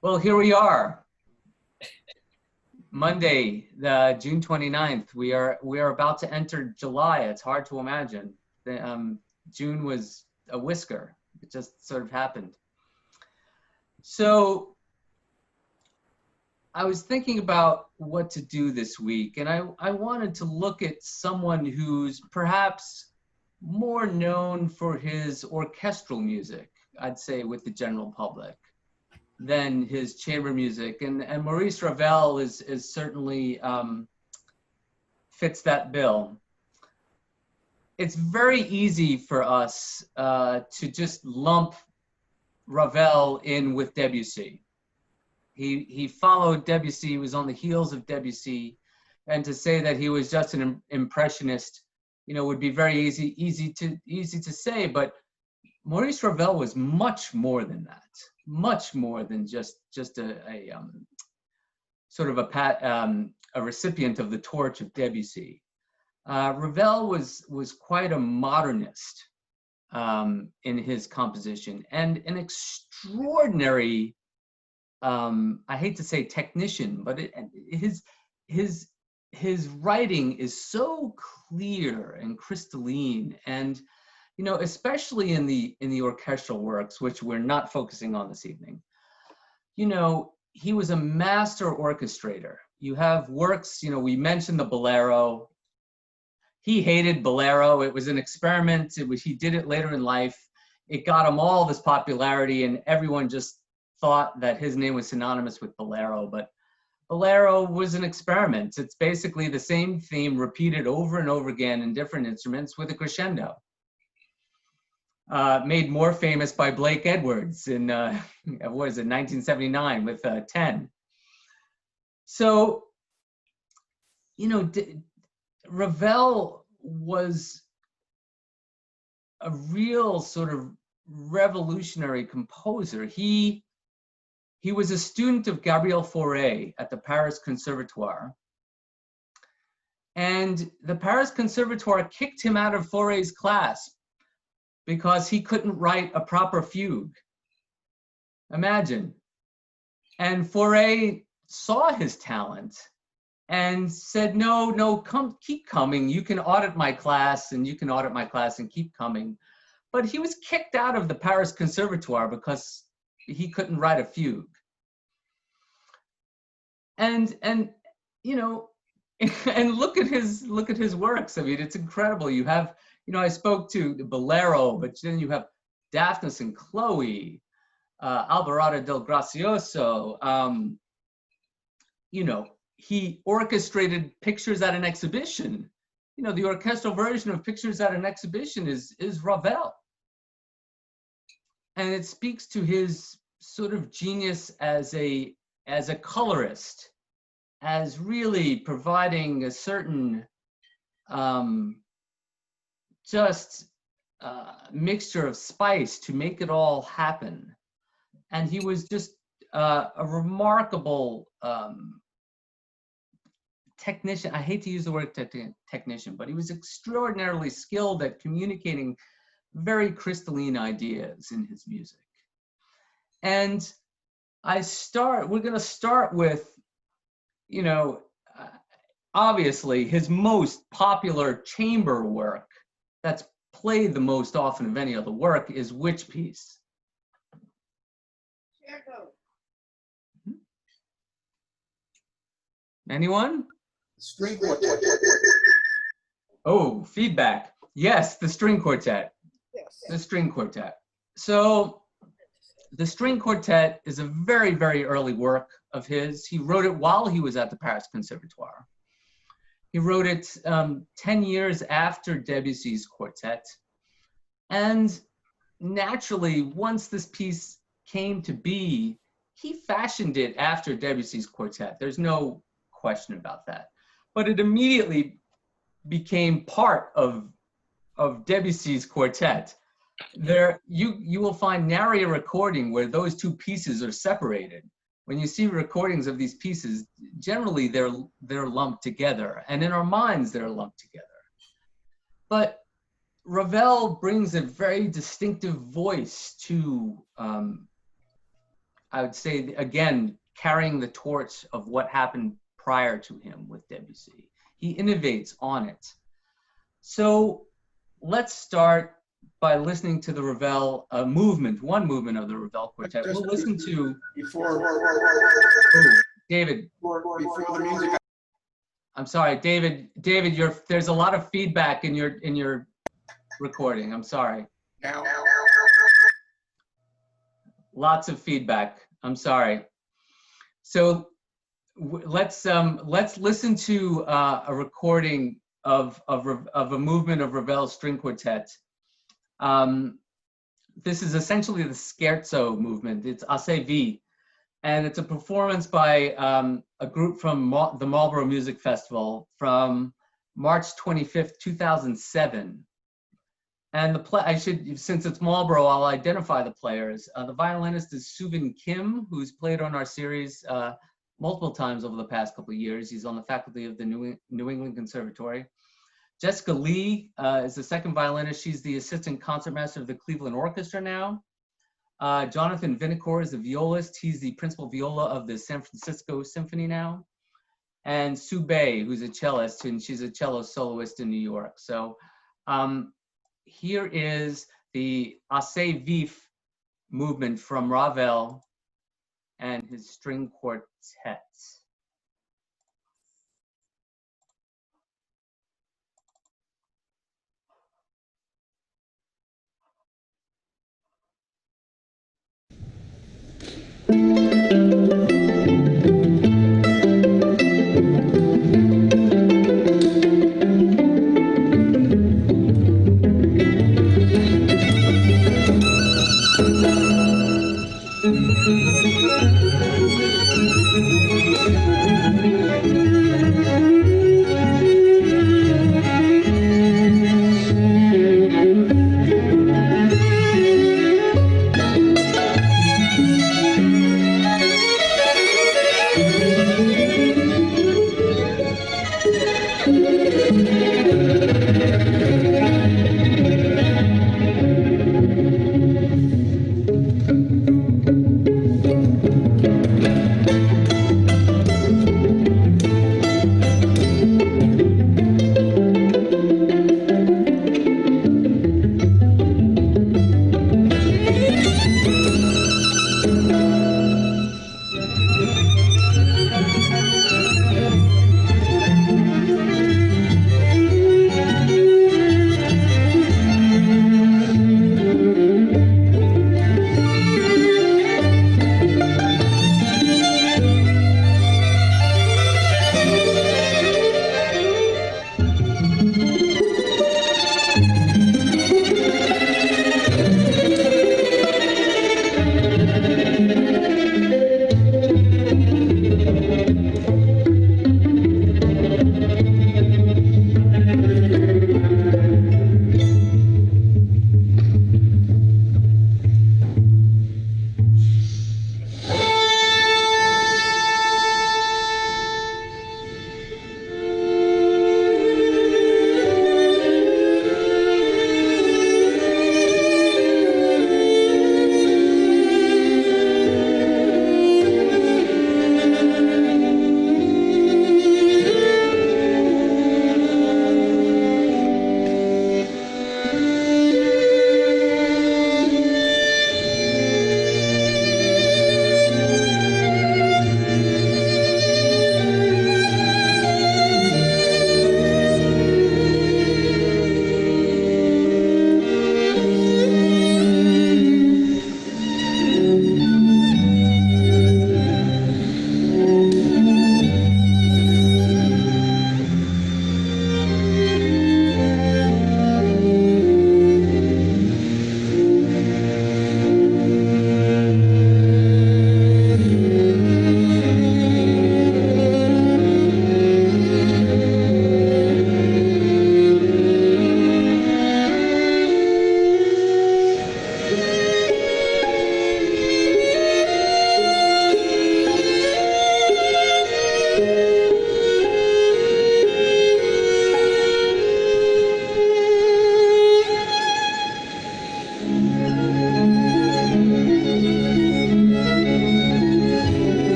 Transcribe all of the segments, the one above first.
Well, here we are, Monday, June 29th. We are about to enter July. It's hard to imagine. June was a whisker. It just sort of happened. So I was thinking about what to do this week, and I wanted to look at someone who's perhaps more known for his orchestral music, I'd say, with the general public, than his chamber music. And Maurice Ravel is certainly fits that bill. It's very easy for us to just lump Ravel in with Debussy. He followed Debussy, he was on the heels of Debussy, and to say that he was just an impressionist, would be very easy to say, but Maurice Ravel was much more than that, much more than just a sort of a recipient of the torch of Debussy. Ravel was quite a modernist in his composition, and an extraordinary, I hate to say technician, but his writing is so clear and crystalline, and especially in the orchestral works, which we're not focusing on this evening. He was a master orchestrator. You have works, we mentioned the Bolero. He hated Bolero. It was an experiment. He did it later in life. It got him all this popularity, and everyone just thought that his name was synonymous with Bolero, but Bolero was an experiment. It's basically the same theme repeated over and over again in different instruments with a crescendo. Made more famous by Blake Edwards in, 1979 with 10. So, Ravel was a real sort of revolutionary composer. He was a student of Gabriel Fauré at the Paris Conservatoire. And the Paris Conservatoire kicked him out of Fauré's class because he couldn't write a proper fugue. Imagine. And Fauré saw his talent and said, no, keep coming. You can audit my class, and you can audit my class and keep coming. But he was kicked out of the Paris Conservatoire because he couldn't write a fugue. And and look at his works. I mean, it's incredible. You have, I spoke to the Bolero, but then you have Daphnis and Chloe, Alvarado del Gracioso. He orchestrated Pictures at an Exhibition. The orchestral version of Pictures at an Exhibition is Ravel. And it speaks to his sort of genius as a colorist, as really providing a certain mixture of spice to make it all happen. And he was just a remarkable technician. I hate to use the word technician, but he was extraordinarily skilled at communicating very crystalline ideas in his music. And we're going to start with, obviously his most popular chamber work that's played the most often of any other work is which piece? Anyone? String quartet. Oh, feedback. Yes, the string quartet. Yes. The string quartet. So the string quartet is a very, very early work of his. He wrote it while he was at the Paris Conservatoire. He wrote it 10 years after Debussy's quartet. And naturally, once this piece came to be, he fashioned it after Debussy's quartet. There's no question about that. But it immediately became part of Debussy's quartet. There, you will find nary a recording where those two pieces are separated. When you see recordings of these pieces, generally they're lumped together, and in our minds they're lumped together. But Ravel brings a very distinctive voice to I would say, again, carrying the torch of what happened prior to him with Debussy. He innovates on it. So let's start by listening to the Ravel movement, one movement of the Ravel Quartet. We'll listen to David. Before the music. I'm sorry, David. David, there's a lot of feedback in your recording. I'm sorry. Now. Lots of feedback. I'm sorry. So let's listen to a recording of a movement of Ravel's string quartet. This is essentially the scherzo movement. It's Assez V, and it's a performance by a group from the Marlborough Music Festival from March 25th, 2007. And since it's Marlborough, I'll identify the players. The violinist is Suvin Kim, who's played on our series multiple times over the past couple of years. He's on the faculty of the New England Conservatory. Jessica Lee is the second violinist. She's the assistant concertmaster of the Cleveland Orchestra now. Jonathan Vinokur is the violist. He's the principal viola of the San Francisco Symphony now. And Sue Bay, who's a cellist, and she's a cello soloist in New York. So here is the Assez Vif movement from Ravel and his string quartet.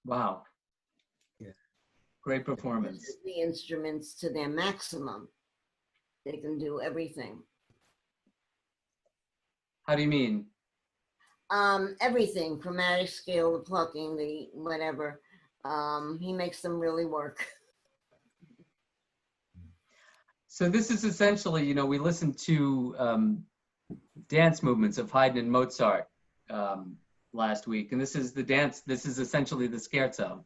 Wow. Yeah. Great performance. Uses the instruments to their maximum. They can do everything. How do you mean? Everything, chromatic scale, the plucking, the whatever. He makes them really work. So this is essentially, you know, we listened to dance movements of Haydn and Mozart last week, and this is the dance. This is essentially the scherzo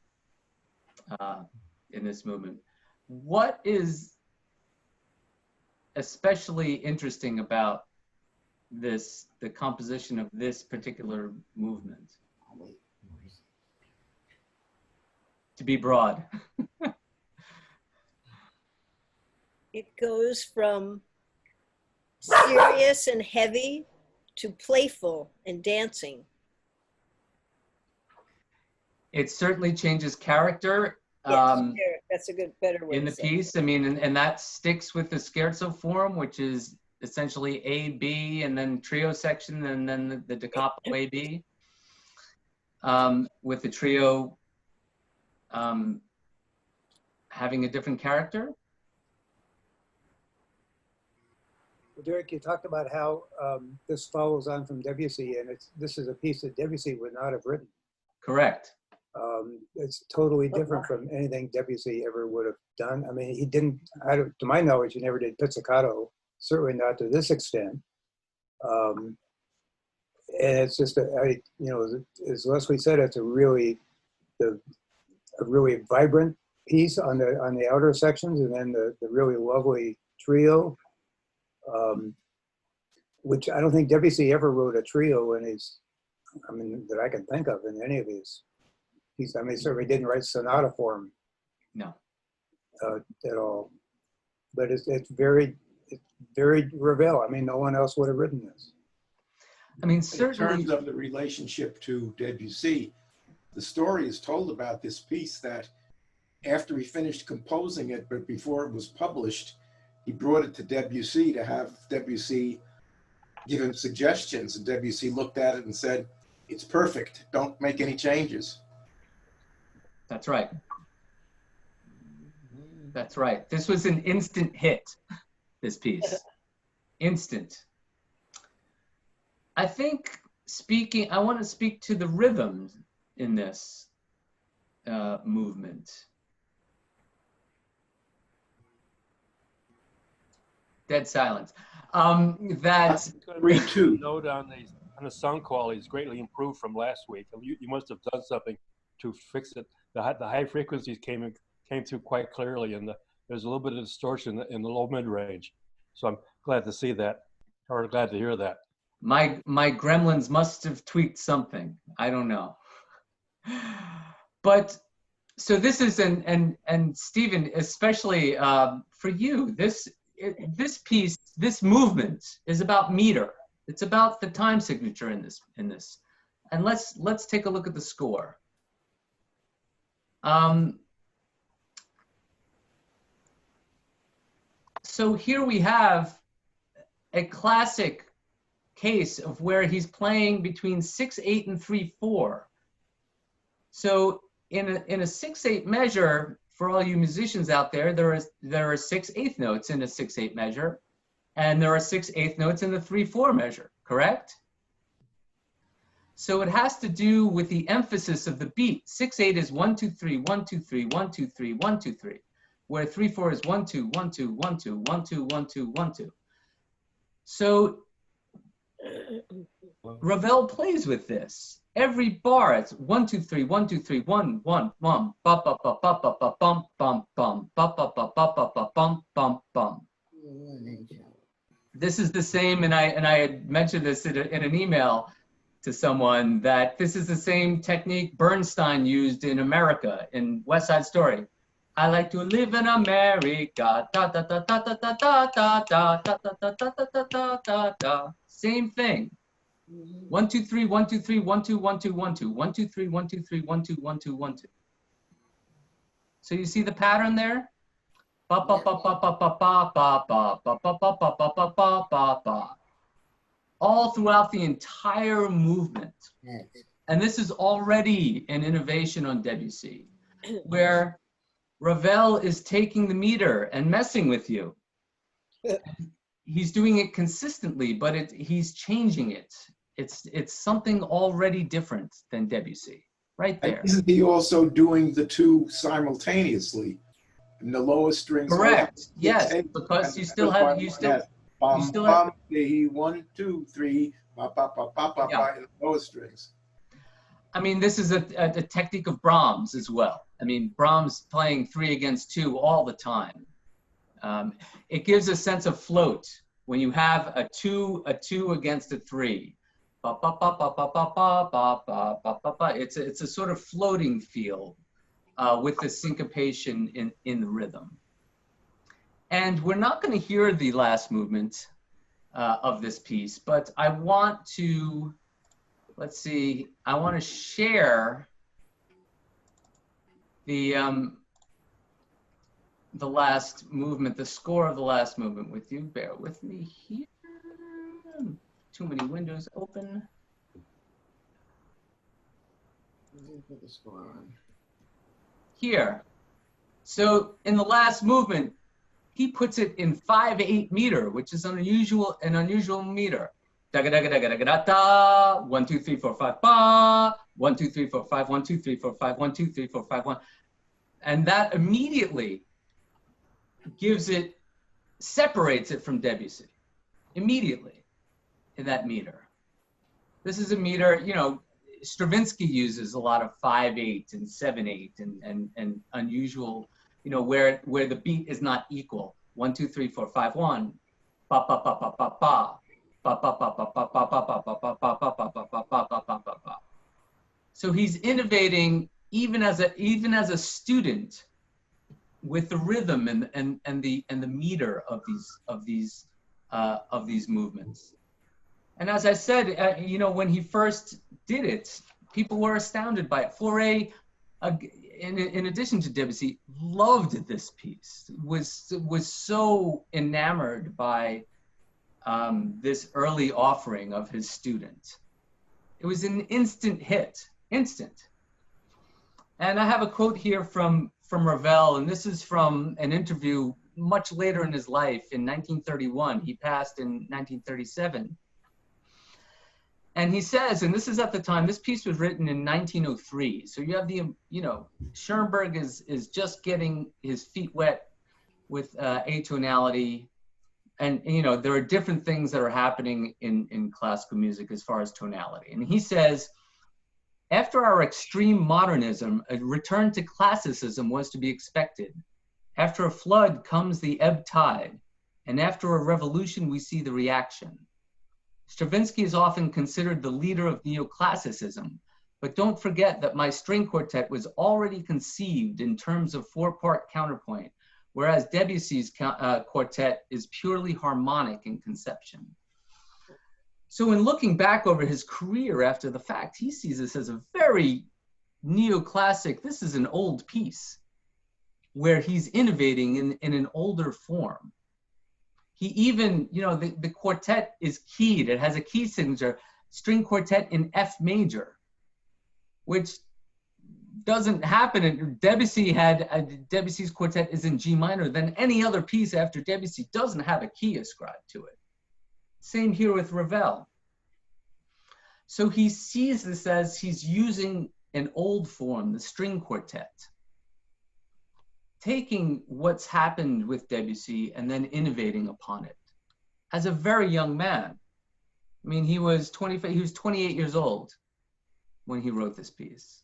in this movement. What is especially interesting about this, the composition of this particular movement? To be broad. It goes from serious and heavy to playful and dancing. It certainly changes character Yes, that's a good, better way in to the say it. piece. I mean, and that sticks with the scherzo form, which is essentially A, B, and then trio section, and then the da capo A, B. With the trio having a different character. Well, Derek, you talked about how this follows on from Debussy, and this is a piece that Debussy would not have written. Correct. It's totally different from anything Debussy ever would have done. I mean, he didn't, to my knowledge, he never did pizzicato, certainly not to this extent. And it's just, you know, as Leslie said, it's a really vibrant piece on the outer sections, and then the really lovely trio, which I don't think Debussy ever wrote a trio in his, I mean, that I can think of in any of his. I mean, he certainly didn't write sonata form. No. At all. But it's very Ravel. I mean, no one else would have written this. I mean, In certainly. terms of the relationship to Debussy, the story is told about this piece that after he finished composing it, but before it was published, he brought it to Debussy to have Debussy give him suggestions. And Debussy looked at it and said, "It's perfect. Don't make any changes." That's right. That's right. This was an instant hit, this piece. Instant. I think I want to speak to the rhythms in this movement. Dead silence. That Me too. Note on the sound quality is greatly improved from last week. You must have done something to fix it. The high frequencies came through quite clearly, and there's a little bit of distortion in the low mid range. So I'm glad to see that, or glad to hear that. my gremlins must have tweaked something. I don't know. But so this is and Stephen, especially for you, this piece, this movement is about meter. It's about the time signature in this. And let's take a look at the score. So here we have a classic case of where he's playing between 6/8 and 3/4. So in a 6/8 measure, for all you musicians out there, there are 6/8 notes in a 6/8 measure, and there are 6/8 notes in the 3/4 measure, correct? So it has to do with the emphasis of the beat. 6/8 is 1 2 3 1 2 3 1 2 3 1 2 3, where 3/4 is 1 2 1 2 1 2 1 2 1 2 1 2. So Ravel plays with this. Every bar, it's 1 2 3 1 2 3 1 1 1 ba ba ba ba ba ba bum bum bum ba ba ba ba ba ba bum bum bum. This is the same, and I had mentioned this in an email to someone, that this is the same technique Bernstein used in America in West Side Story. I like to live in America. Da da da da da da da da da da da da da da da da. Same thing. 1 2 3 1 2 3 1 2 1 2 1 2 1 2 3 1 2 3 1 2 1 2 1 2. So you see the pattern there? Ba ba ba ba ba ba ba ba ba ba ba ba ba ba ba ba ba ba. All throughout the entire movement. And this is already an innovation on Debussy, where Ravel is taking the meter and messing with you. He's doing it consistently, but he's changing it. It's something already different than Debussy, right And there. isn't he also doing the two simultaneously? And the lowest strings. Correct. It's Yes, A, because and you the still first have one has you bum still have bum he 1 2 3 ba ba ba ba ba yeah. ba in the lowest strings. I mean, this is a technique of Brahms as well. I mean, Brahms playing 3 against 2 all the time. It gives a sense of float when you have a two against a 3. Ba, ba, ba, ba, ba, ba, ba, ba, ba, ba, ba, ba. It's a sort of floating feel with the syncopation in the rhythm. And we're not going to hear the last movement of this piece, but I want to, let's see, I want to share the last movement, the score of the last movement with you. Bear with me here. Too many windows open. Put the score on. Here. So in the last movement, he puts it in 5/8 meter, which is an unusual meter. Da ga da ga da ga da ga da da. 1 2 3 4 5 ba. 1 2 3 4 5 1 2 3 4 5 1 2 3 4 5 1. And that immediately separates it from Debussy. Immediately in that meter. This is a meter, you know, Stravinsky uses a lot of 5/8 and 7/8 and unusual, you know, where the beat is not equal. 1 2 3 4 5 1. Ba ba ba ba ba ba. Ba ba ba ba ba ba ba ba ba ba ba ba ba ba ba ba ba ba ba. So he's innovating even as a student with the rhythm and the meter of these movements. And as I said, you know, when he first did it, people were astounded by it. Fauré, in addition to Debussy, loved this piece. Was so enamored by this early offering of his student. It was an instant hit, instant. And I have a quote here from Ravel, and this is from an interview much later in his life in 1931. He passed in 1937. And he says, and this is at the time, this piece was written in 1903. So you have you know, Schoenberg is just getting his feet wet with atonality. And, you know, there are different things that are happening in classical music as far as tonality. And he says, after our extreme modernism, a return to classicism was to be expected. After a flood comes the ebb tide, and after a revolution, we see the reaction. Stravinsky is often considered the leader of neoclassicism, but don't forget that my string quartet was already conceived in terms of 4-part counterpoint, whereas Debussy's quartet is purely harmonic in conception. So in looking back over his career after the fact, he sees this as a very neoclassic, this is an old piece where he's innovating in an older form. He even, you know, the quartet is keyed. It has a key signature, string quartet in F major, which doesn't happen. Debussy's quartet is in G minor. Then any other piece after Debussy doesn't have a key ascribed to it. Same here with Ravel. So he sees this as he's using an old form, the string quartet, taking what's happened with Debussy and then innovating upon it. As a very young man, I mean, he was 28 years old when he wrote this piece.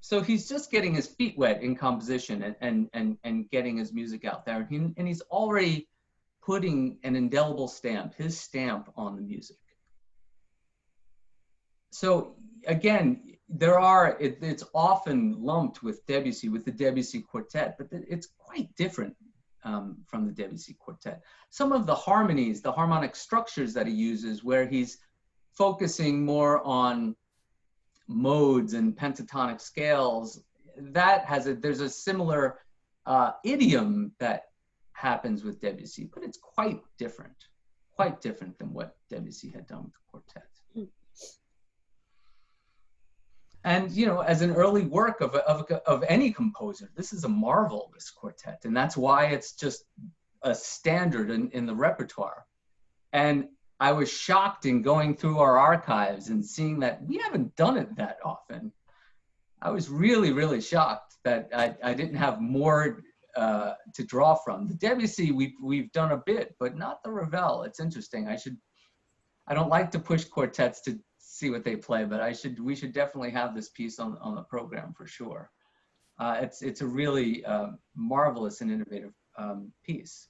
So he's just getting his feet wet in composition and getting his music out there. And he's already putting an indelible stamp, his stamp on the music. So again, it's often lumped with Debussy, with the Debussy quartet, but it's quite different from the Debussy quartet. Some of the harmonies, the harmonic structures that he uses, where he's focusing more on modes and pentatonic scales, there's a similar idiom that happens with Debussy, but it's quite different than what Debussy had done with the quartet. And, you know, as an early work of any composer, this is a marvel, this quartet. And that's why it's just a standard in the repertoire. And I was shocked in going through our archives and seeing that we haven't done it that often. I was really, really shocked that I didn't have more to draw from. The Debussy, we've done a bit, but not the Ravel. It's interesting. I don't like to push quartets to see what they play, but we should definitely have this piece on the program for sure. It's a really marvelous and innovative piece.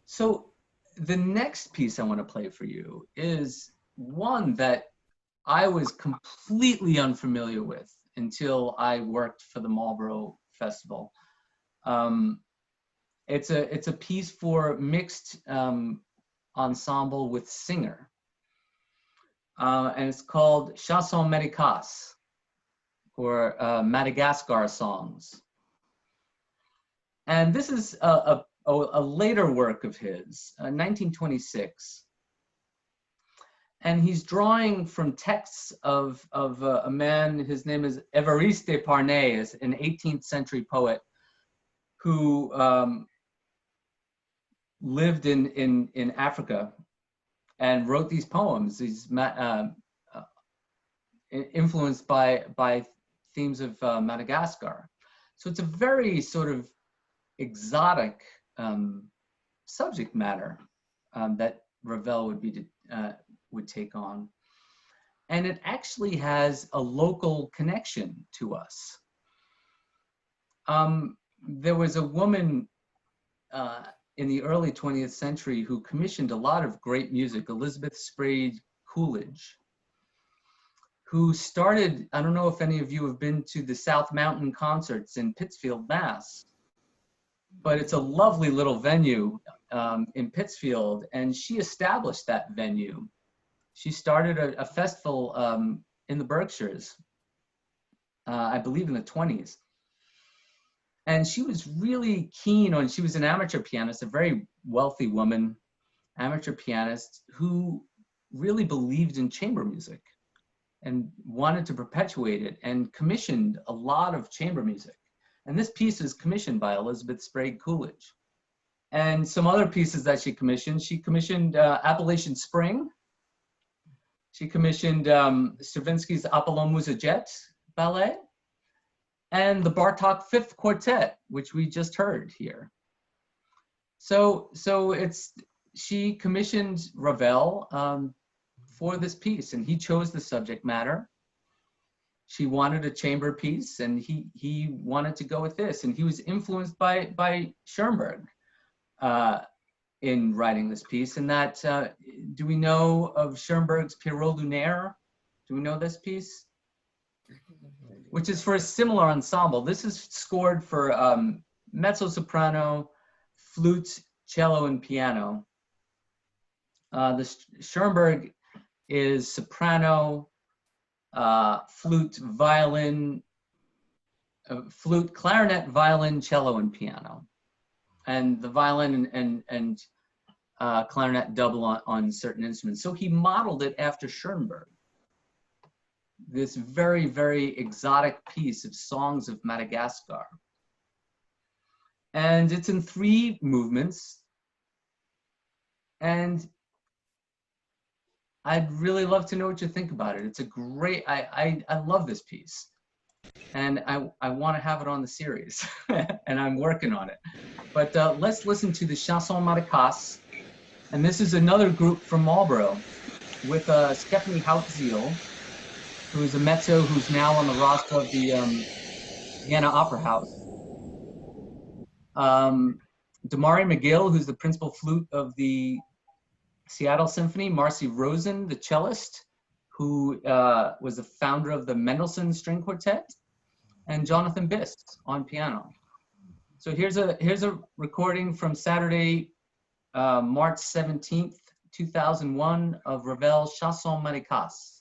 So the next piece I want to play for you is one that I was completely unfamiliar with until I worked for the Marlborough Festival. It's a piece for mixed ensemble with singer. And it's called Chansons Médicales, or Madagascar songs. And this is a later work of his, 1926. And he's drawing from texts of a man, his name is Évariste Parnay, an 18th century poet who lived in Africa and wrote these poems. He's influenced by themes of Madagascar. So it's a very sort of exotic subject matter that Ravel would take on. And it actually has a local connection to us. There was a woman in the early 20th century who commissioned a lot of great music, Elizabeth Sprague Coolidge, who started, I don't know if any of you have been to the South Mountain concerts in Pittsfield, Mass, but it's a lovely little venue in Pittsfield, and she established that venue. She started a festival in the Berkshires, I believe in the 20s. And she was really keen on, she was an amateur pianist, a very wealthy woman, amateur pianist, who really believed in chamber music and wanted to perpetuate it and commissioned a lot of chamber music. And this piece is commissioned by Elizabeth Sprague Coolidge. And some other pieces that she commissioned Appalachian Spring. She commissioned Stravinsky's Apollon Musajet ballet, and the Bartók Fifth Quartet, which we just heard here. So she commissioned Ravel for this piece, and he chose the subject matter. She wanted a chamber piece, and he wanted to go with this, and he was influenced by Schoenberg in writing this piece. And that, do we know of Schoenberg's Pierrot Lunaire? Do we know this piece? Which is for a similar ensemble. This is scored for mezzo-soprano, flute, cello, and piano. The Schoenberg is soprano, flute, violin, flute, clarinet, violin, cello, and piano. And the violin and clarinet double on certain instruments. So he modeled it after Schoenberg. This very, very exotic piece of songs of Madagascar. And it's in 3 movements. And I'd really love to know what you think about it. It's a great, I love this piece. And I want to have it on the series. And I'm working on it. But let's listen to the Chansons Médicales. And this is another group from Marlborough with Stephanie Hautziel, who is a mezzo who's now on the roster of the Vienna Opera House. Damari McGill, who's the principal flute of the Seattle Symphony. Marcy Rosen, the cellist, who was the founder of the Mendelssohn String Quartet. And Jonathan Bist on piano. So here's a recording from Saturday, March 17th, 2001 of Ravel's Chansons Médicales.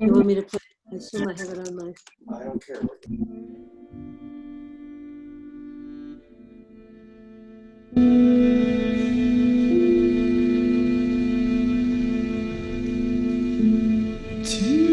You want me to play? I assume I have it on my. I don't care. Tu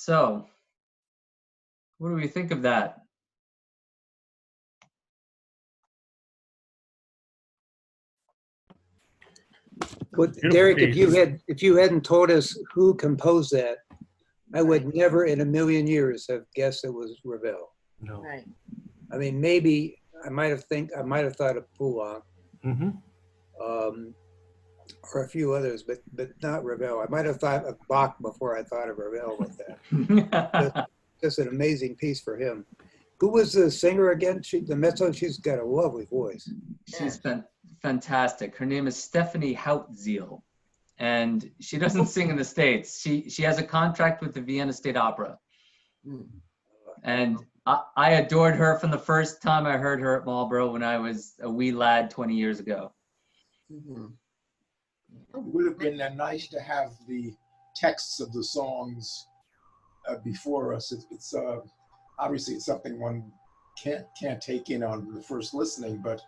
So, what do we think of that? Well, Beautiful Derek, piece. if you hadn't told us who composed that, I would never in a million years have guessed it was Ravel. No. Right. I mean, maybe I might have thought of Poulenc. Mm-hmm. or a few others, but not Ravel. I might have thought of Bach before I thought of Ravel with that. Just an amazing piece for him. Who was the singer again? The mezzo. She's got a lovely voice. She's been fantastic. Her name is Stephanie Hautziel, and she doesn't sing in the States. She has a contract with the Vienna State Opera, and I adored her from the first time I heard her at Marlborough when I was a wee lad 20 years ago. It would have been nice to have the texts of the songs before us. It's obviously it's something one can't take in on the first listening, but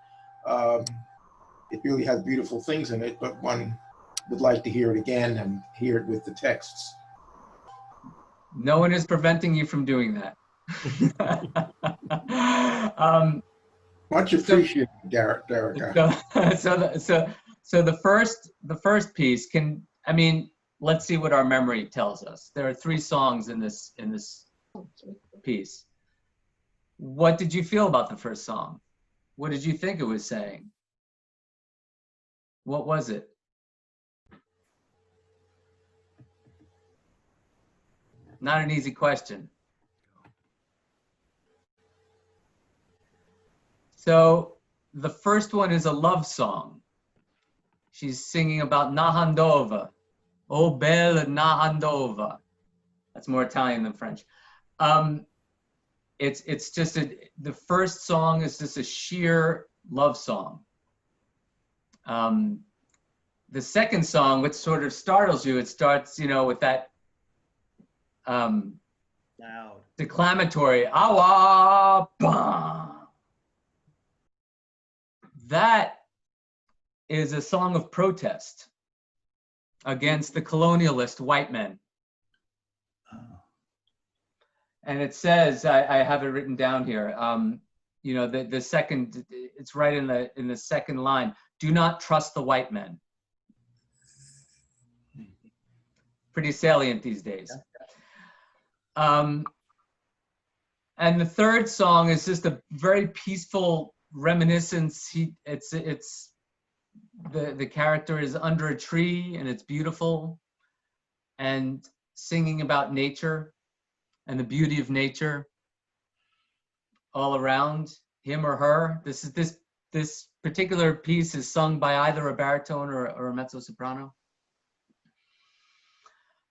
it really has beautiful things in it. But one would like to hear it again and hear it with the texts. No one is preventing you from doing that. Much appreciated, Derek. So the first piece let's see what our memory tells us. There are 3 songs in this piece. What did you feel about the first song? What did you think it was saying? What was it? Not an easy question. So the first one is a love song. She's singing about Nahandova. Oh, belle Nahandova. That's more Italian than French. It's just the first song is just a sheer love song. The second song, which sort of startles you, it starts, with that Loud. declamatory awa bah. That is a song of protest against the colonialist white men. And it says, I have it written down here, the second, it's right in the second line, do not trust the white men. Pretty salient these days. And the third song is just a very peaceful reminiscence. The character is under a tree and it's beautiful and singing about nature and the beauty of nature all around him or her. This particular piece is sung by either a baritone or a mezzo soprano.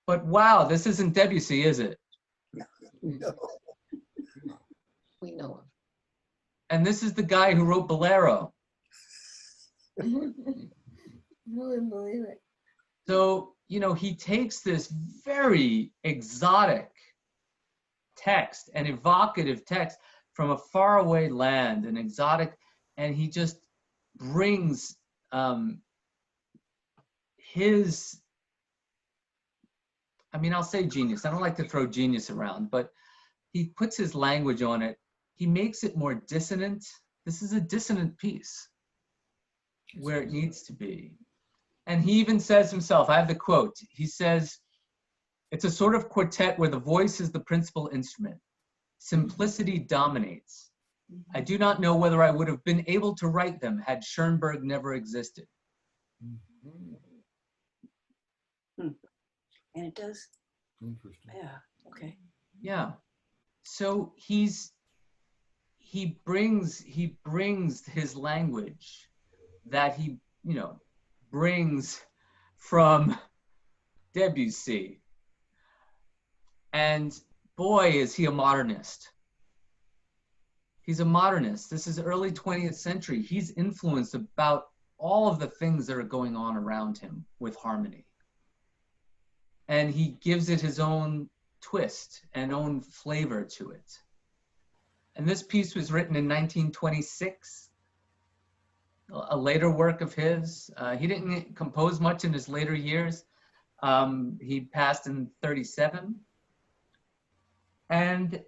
But wow, this isn't Debussy, is it? No. We know of. And this is the guy who wrote Bolero. I wouldn't believe it. So, he takes this very exotic text, an evocative text from a faraway land, an exotic, and he just brings his, I'll say genius. I don't like to throw genius around, but he puts his language on it. He makes it more dissonant. This is a dissonant piece where it needs to be. And he even says himself, I have the quote, he says, it's a sort of quartet where the voice is the principal instrument. Simplicity dominates. I do not know whether I would have been able to write them had Schoenberg never existed. And it does? Interesting. Yeah, okay. Yeah. So he brings his language that he, brings from Debussy. And boy, is he a modernist. He's a modernist. This is early 20th century. He's influenced about all of the things that are going on around him with harmony. And he gives it his own twist and own flavor to it. And this piece was written in 1926, a later work of his. He didn't compose much in his later years. He passed in 37. And,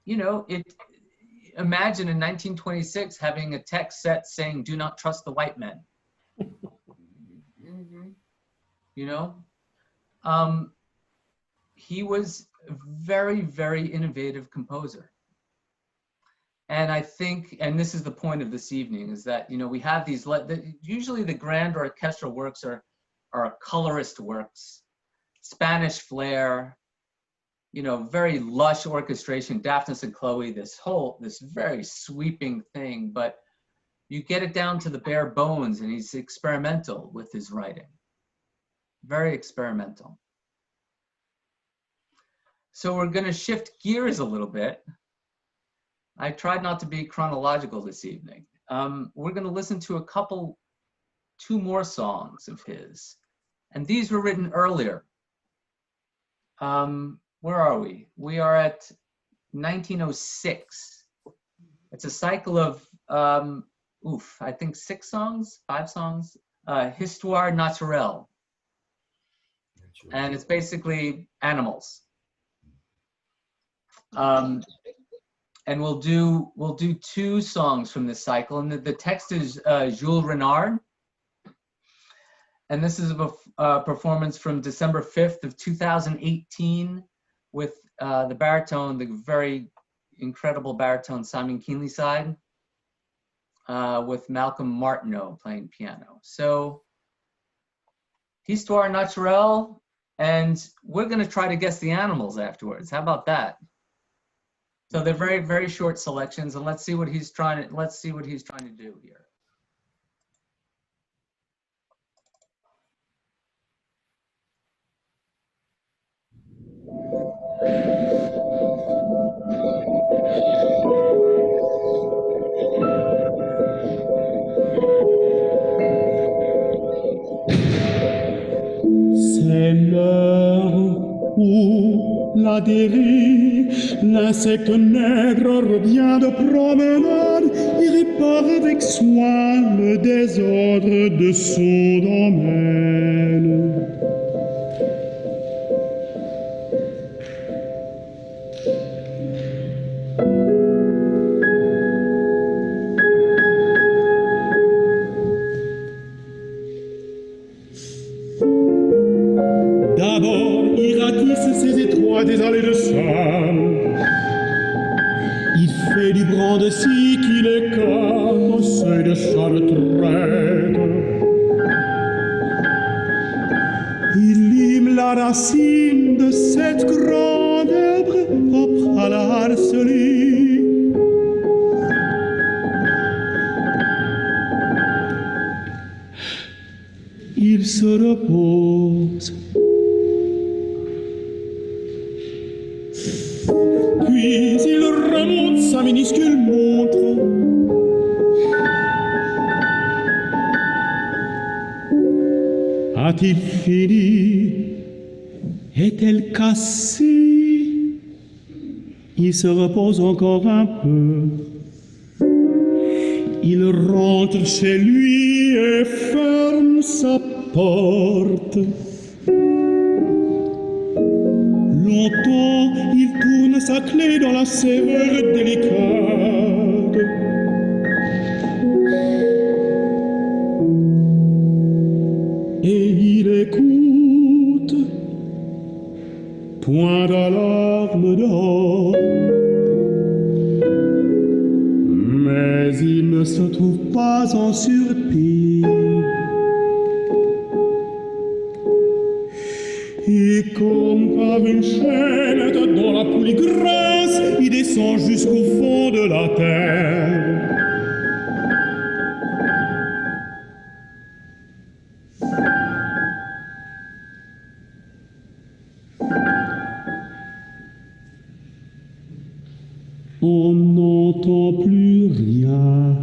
imagine in 1926 having a text set saying, do not trust the white men. He was a very, very innovative composer. And I think, and this is the point of this evening, is that, we have these, usually the grand orchestral works are are colorist works, Spanish flair, you know, very lush orchestration, Daphnis and Chloe, this very sweeping thing, but you get it down to the bare bones, and he's experimental with his writing. Very experimental. So we're going to shift gears a little bit. I tried not to be chronological this evening. We're going to listen to two more songs of his. And these were written earlier. Where are we? We are at 1906. It's a cycle of, I think 5 songs, Histoire Naturelle. And it's basically animals. And we'll do 2 songs from this cycle, and the text is Jules Renard, and this is a performance from December 5th of 2018 with the baritone, the very incredible baritone Simon Keenlyside, with Malcolm Martineau playing piano. So Histoire Naturelle, and we're going to try to guess the animals afterwards. How about that? So they're very, very short selections, and let's see what he's trying to do here. C'est l'heure où la dérive, l'insecte nègre revient de promenade et répare avec soin le désordre de son domaine. D'abord, il ratisse ses étroites allées de sable. Il fait du bran de scie qu'il écarte au seuil de sa retraite. Il lime la racine de cette grande herbe propre à la harcelie. Il se repose. Puis il remonte sa minuscule montre. A-t-il fini? Est-elle cassée? Il se repose encore un peu. Il rentre chez lui et ferme sa porte. Longtemps, il tourne sa clé dans la serrure délicate. Et il écoute, point d'alarme d'or. Mais il ne se trouve pas en surplis. Et comme par une chaîne dans la poulie grasse, il descend jusqu'au fond de la terre. On n'entend plus rien.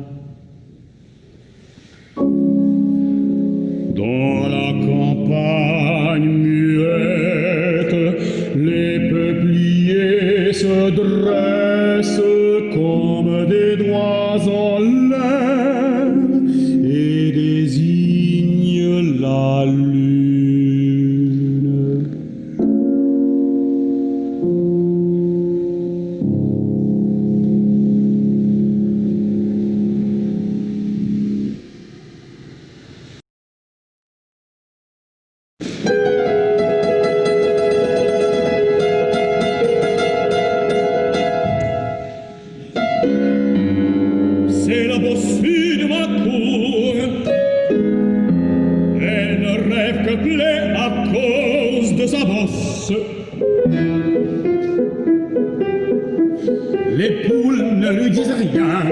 Dans la campagne muette, les peupliers se dressent comme des doigts en l'air et désignent la lune. C'est la bossue de ma cour. Elle ne rêve que Les poules ne lui disent rien.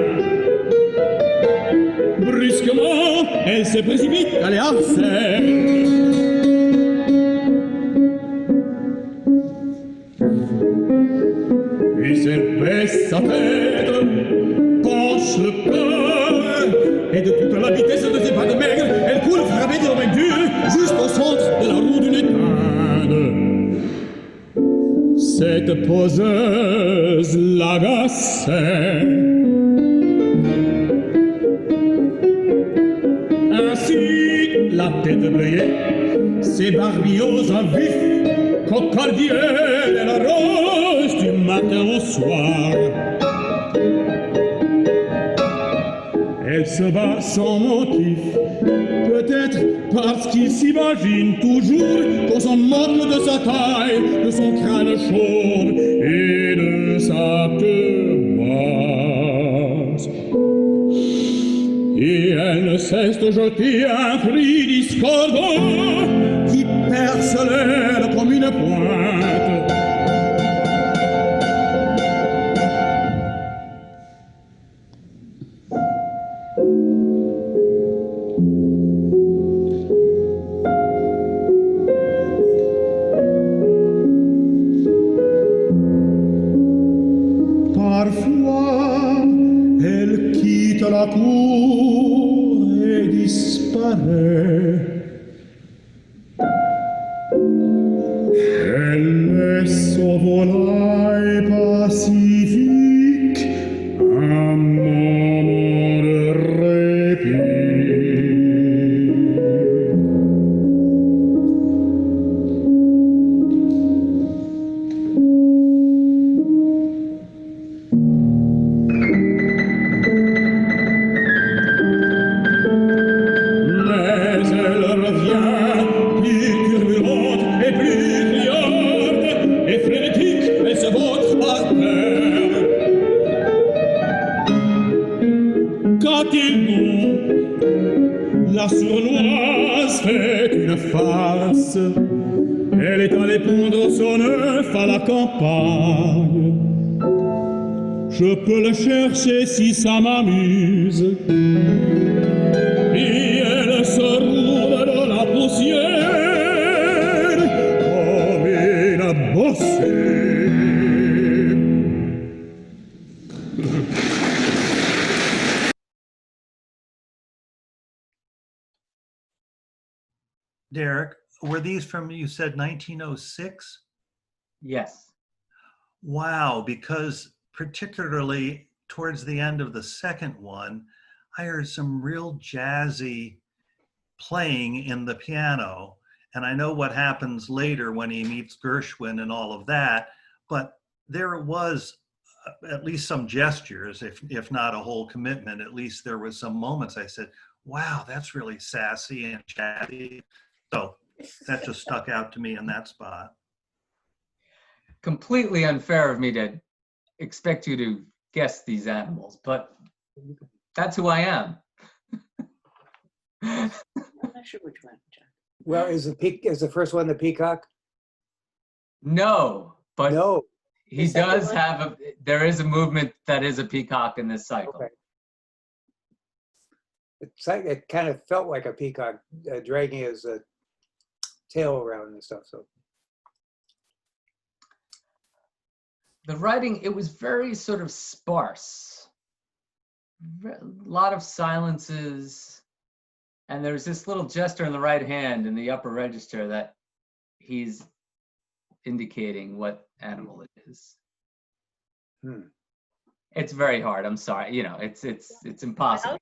Brusquement, elle se précipite à les harceler. Puis elle baisse sa tête, penche le corps, et de toute la vitesse de ses pas de maigre, elle coule frappée de vaincue juste au centre de la roue d'une étable. Cette poseuse l'agaçait. Ainsi, la tête brillée, ses barbillons à vif, cocardier et la rose du matin au soir. Elle se bat sans motif, peut-être parce qu'il s'imagine toujours qu'on s'en moque de sa taille, de son crâne chauve et de sa queue basse. Et elle ne cesse de jeter un cri discordant qui perce l'air comme une pointe. Parfois, elle quitte la cour et disparaît. Elle laisse au volaille pacifique un moment de répit. La sournoise fait une farce. Elle est allée pondre son œuf à la campagne. Je peux le chercher si ça m'amuse. Et elle se roule dans la poussière comme une bossée. Derek, were these from, you said 1906? Yes. Wow, because particularly towards the end of the second one, I heard some real jazzy playing in the piano. And I know what happens later when he meets Gershwin and all of that, but there was at least some gestures, if not a whole commitment. At least there was some moments I said, wow, that's really sassy and jazzy. So that just stuck out to me in that spot. Completely unfair of me to expect you to guess these animals, but that's who I am. I'm not sure which one, John. Well, is the first one the peacock? No, but No. he does have there is a movement that is a peacock in this cycle. Okay. It kind of felt like a peacock dragging his tail around and stuff. So the writing, it was very sort of sparse. A lot of silences. And there's this little gesture in the right hand in the upper register that he's indicating what animal it is. It's very hard. I'm sorry. You know, it's impossible.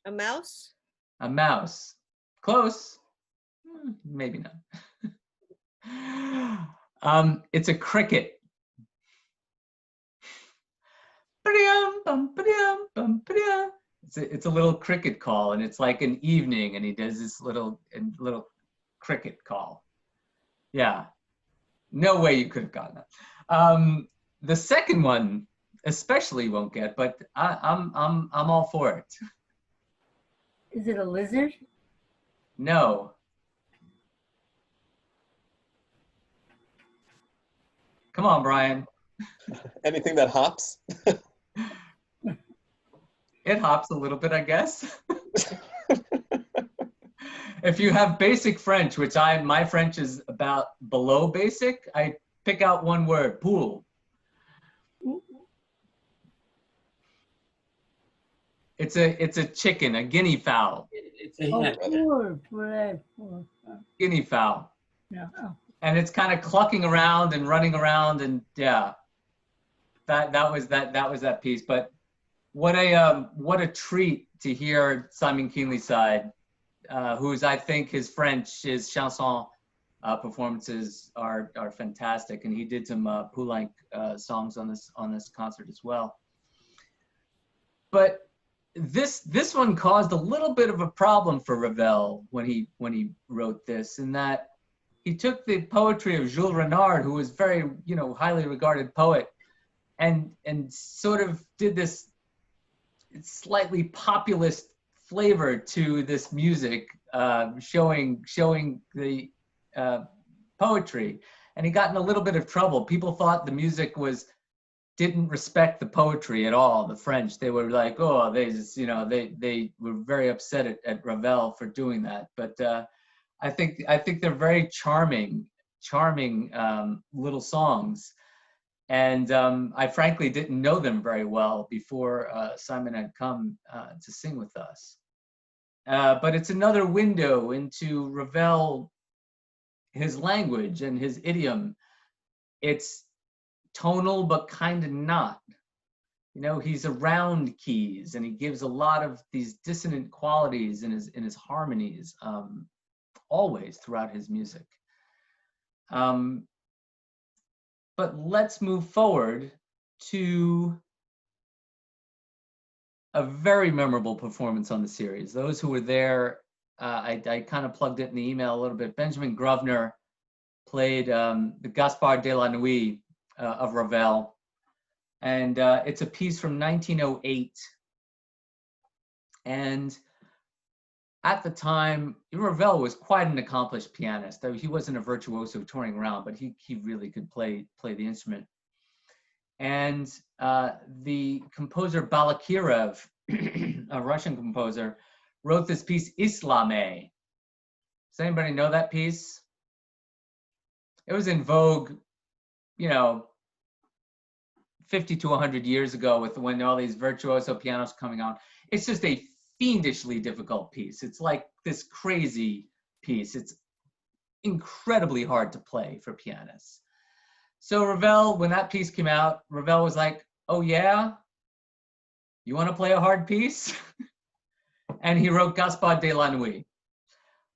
A mouse? A mouse. Close. Maybe not. It's a cricket. It's a little cricket call, and it's like an evening, and he does this little cricket call. Yeah, no way you could have gotten that. The second one, especially, won't get, but I'm all for it. Is it a lizard? No. Come on, Brian. Anything that hops? It hops a little bit, I guess. If you have basic French, which my French is about below basic, I pick out one word, poule. It's a chicken, a guinea fowl. It's Guinea fowl. Yeah. And it's kind of clucking around and running around, and yeah, that was that piece. But what a treat to hear Simon Keenly's side, who's, I think his chanson performances are fantastic, and he did some Poulenc songs on this concert as well. But this one caused a little bit of a problem for Ravel when he wrote this, in that he took the poetry of Jules Renard, who was very, highly regarded poet, and sort of did this slightly populist flavor to this music, showing the poetry. And he got in a little bit of trouble. People thought the music didn't respect the poetry at all. The French, they were like, oh, they just, they were very upset at Ravel for doing that. But I think they're very charming little songs. And I frankly didn't know them very well before Simon had come to sing with us. But it's another window into Ravel, his language and his idiom. It's tonal, but kind of not. He's around keys, and he gives a lot of these dissonant qualities in his harmonies, always throughout his music. But let's move forward to a very memorable performance on the series. Those who were there, I kind of plugged it in the email a little bit. Benjamin Grosvenor played the Gaspard de la Nuit of Ravel. And it's a piece from 1908. And at the time, Ravel was quite an accomplished pianist. He wasn't a virtuoso touring around, but he really could play the instrument. And the composer Balakirev, a Russian composer, wrote this piece, Islame. Does anybody know that piece? It was in vogue, 50 to 100 years ago, when all these virtuoso pianos coming out. It's just a fiendishly difficult piece. It's like this crazy piece. It's incredibly hard to play for pianists. So Ravel, when that piece came out, Ravel was like, oh yeah? You want to play a hard piece? And he wrote Gaspard de la Nuit,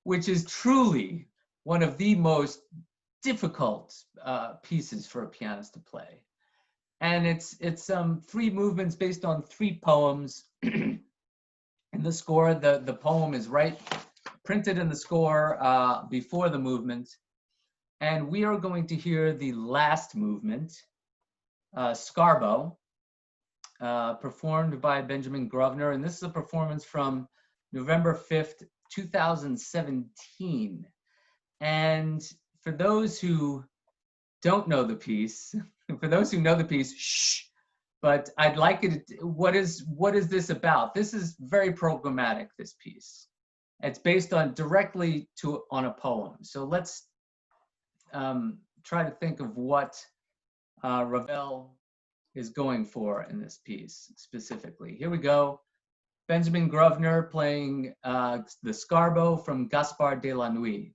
which is truly one of the most difficult pieces for a pianist to play. And it's 3 movements based on 3 poems. In the score, the poem is printed in the score before the movement. And we are going to hear the last movement, Scarbo, performed by Benjamin Grosvenor. And this is a performance from November 5th, 2017. And for those who don't know the piece, for those who know the piece, shh. But I'd like it. What is this about? This is very programmatic, this piece. It's based directly on a poem. So let's try to think of what Ravel is going for in this piece specifically. Here we go. Benjamin Grosvenor playing the Scarbo from Gaspard de la Nuit.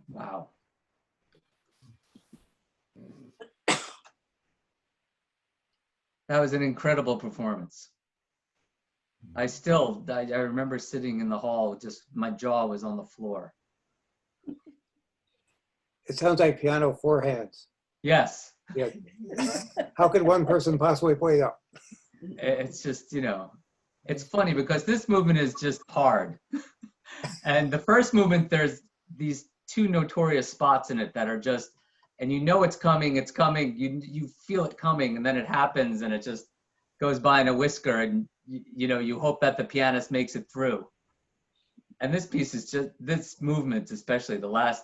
Wow. That was an incredible performance. I remember sitting in the hall, just my jaw was on the floor. It sounds like piano four hands. Yes. Yeah. How could one person possibly play that? It's just, you know, it's funny because this movement is just hard. And the first movement, there's these two notorious spots in it that are just, and you know it's coming, you feel it coming, and then it happens and it just goes by in a whisker, and you know, you hope that the pianist makes it through. And this piece is just, this movement, especially the last,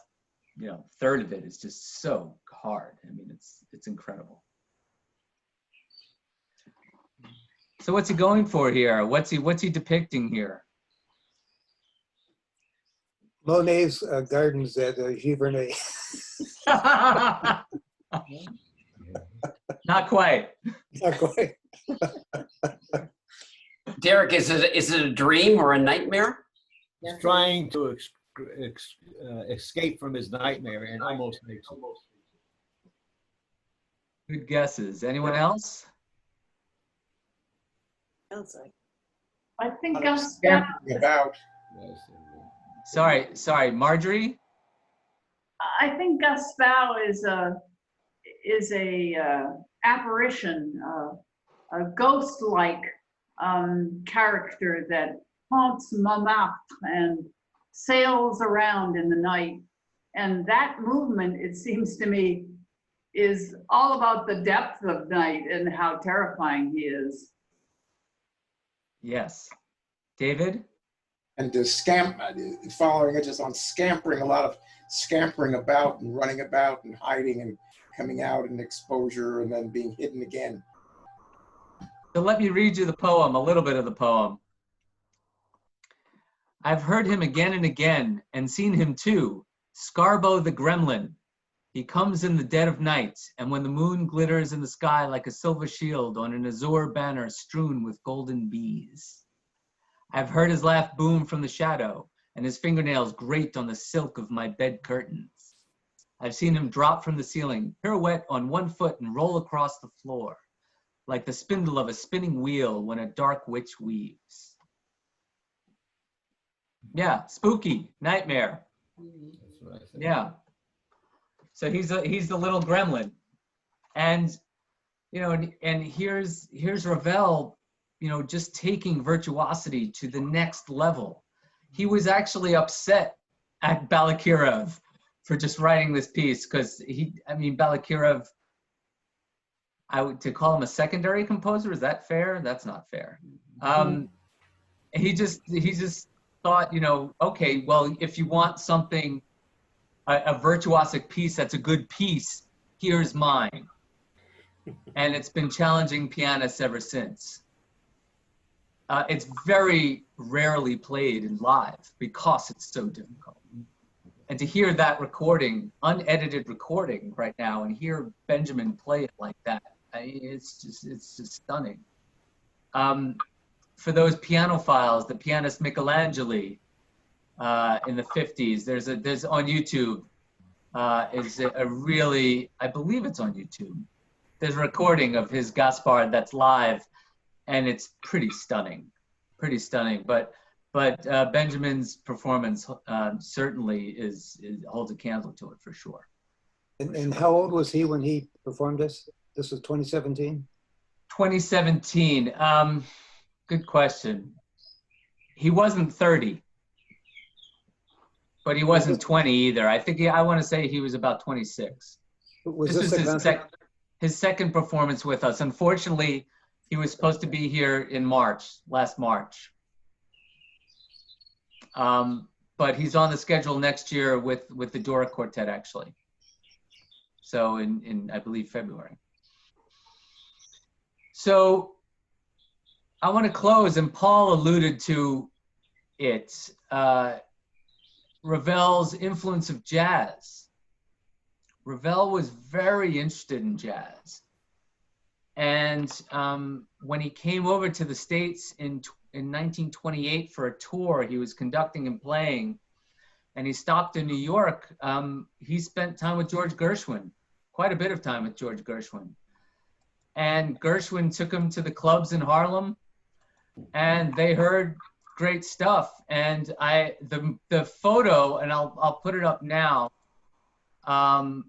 you know, third of it is just so hard. I mean, it's incredible. So what's he going for here? What's he depicting here? Monet's gardens at Giverny. Not quite. Not quite. Derek, is it a dream or a nightmare? He's trying to escape from his nightmare and almost makes it. Good guesses. Anyone else? Sounds like. I think About. Sorry, Marjorie? I think Gaspar is a apparition, a ghost-like character that haunts Montmartre and sails around in the night. And that movement, it seems to me, is all about the depth of night and how terrifying he is. Yes. David? And following it just on scampering, a lot of scampering about and running about and hiding and coming out in exposure and then being hidden again. So let me read you the poem, a little bit of the poem. I've heard him again and again, and seen him too, Scarbo the gremlin. He comes in the dead of night, and when the moon glitters in the sky like a silver shield on an azure banner strewn with golden bees. I've heard his laugh boom from the shadow, and his fingernails grate on the silk of my bed curtains. I've seen him drop from the ceiling, pirouette on one foot and roll across the floor, like the spindle of a spinning wheel when a dark witch weaves. Yeah, spooky, nightmare. That's what I said. Yeah. So he's the little gremlin. And, you know, and here's Ravel, you know, just taking virtuosity to the next level. He was actually upset at Balakirev for just writing this piece because Balakirev, to call him a secondary composer, is that fair? That's not fair. He just thought, you know, okay, well, if you want something, a virtuosic piece that's a good piece, here's mine. And it's been challenging pianists ever since. It's very rarely played in live because it's so difficult. And to hear that recording, unedited recording right now, and hear Benjamin play it like that, it's just stunning. For those pianophiles, the pianist Michelangelo in the 50s, there's on YouTube, is a really, I believe it's on YouTube. There's a recording of his Gaspard that's live, and it's pretty stunning. But Benjamin's performance certainly holds a candle to it for sure. And how old was he when he performed this? This was 2017? 2017. Good question. He wasn't 30, but he wasn't 20 either. I want to say he was about 26. This was his second performance with us. Unfortunately, he was supposed to be here in last March. But he's on the schedule next year with the Doric Quartet, actually. So in I believe, February. So I want to close, and Paul alluded to it, Ravel's influence of jazz. Ravel was very interested in jazz. And when he came over to the States in 1928 for a tour, he was conducting and playing, and he stopped in New York. He spent time with George Gershwin, quite a bit of time with George Gershwin. And Gershwin took him to the clubs in Harlem, and they heard great stuff. And the photo, and I'll put it up now, that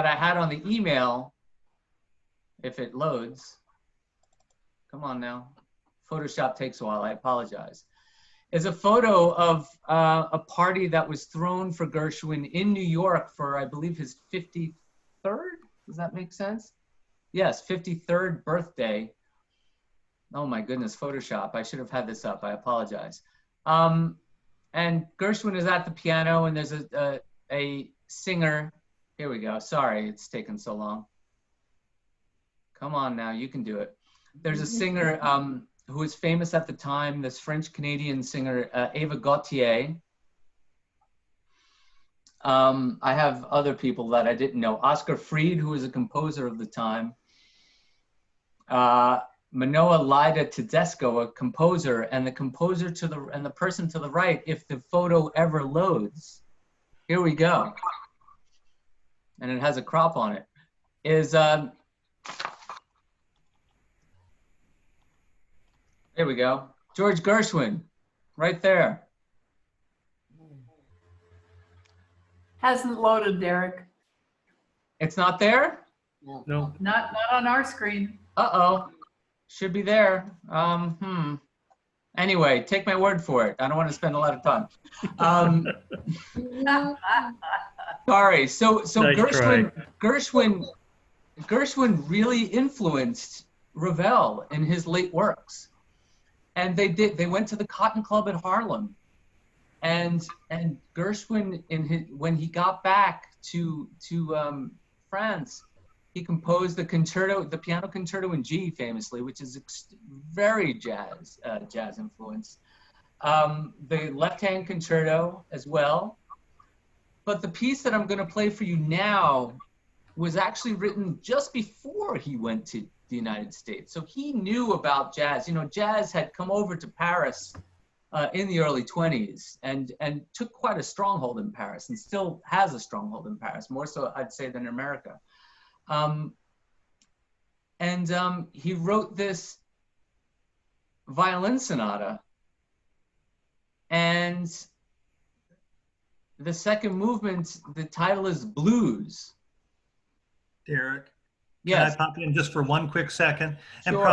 I had on the email, if it loads. Come on now. Photoshop takes a while, I apologize. Is a photo of a party that was thrown for Gershwin in New York for, I believe, his 53rd? Does that make sense? Yes, 53rd birthday. Oh my goodness, Photoshop. I should have had this up, I apologize. And Gershwin is at the piano, and there's a singer. Here we go, sorry, it's taken so long. Come on now, you can do it. There's a singer who was famous at the time, this French-Canadian singer, Ava Gautier. I have other people that I didn't know. Oscar Freed, who was a composer of the time. Manoa Lida Tedesco, a composer, and the composer and the person to the right, if the photo ever loads, here we go. And it has a crop on it, is, there we go, George Gershwin, right there. Hasn't loaded, Derek. It's not there? No. Not on our screen. Uh-oh, should be there. Anyway, take my word for it. I don't want to spend a lot of time. Sorry, so nice Gershwin really influenced Ravel in his late works. And they went to the Cotton Club in Harlem. And Gershwin, when he got back to France, he composed the concerto, the piano concerto in G, famously, which is very jazz influence. The left-hand concerto as well. But the piece that I'm going to play for you now was actually written just before he went to the United States. So he knew about jazz. You know, jazz had come over to Paris in the early 20s and took quite a stronghold in Paris, and still has a stronghold in Paris, more so I'd say than in America. He wrote this violin sonata, and the second movement, the title is Blues. Derek, yes. Can I pop in just for one quick second? And Sure.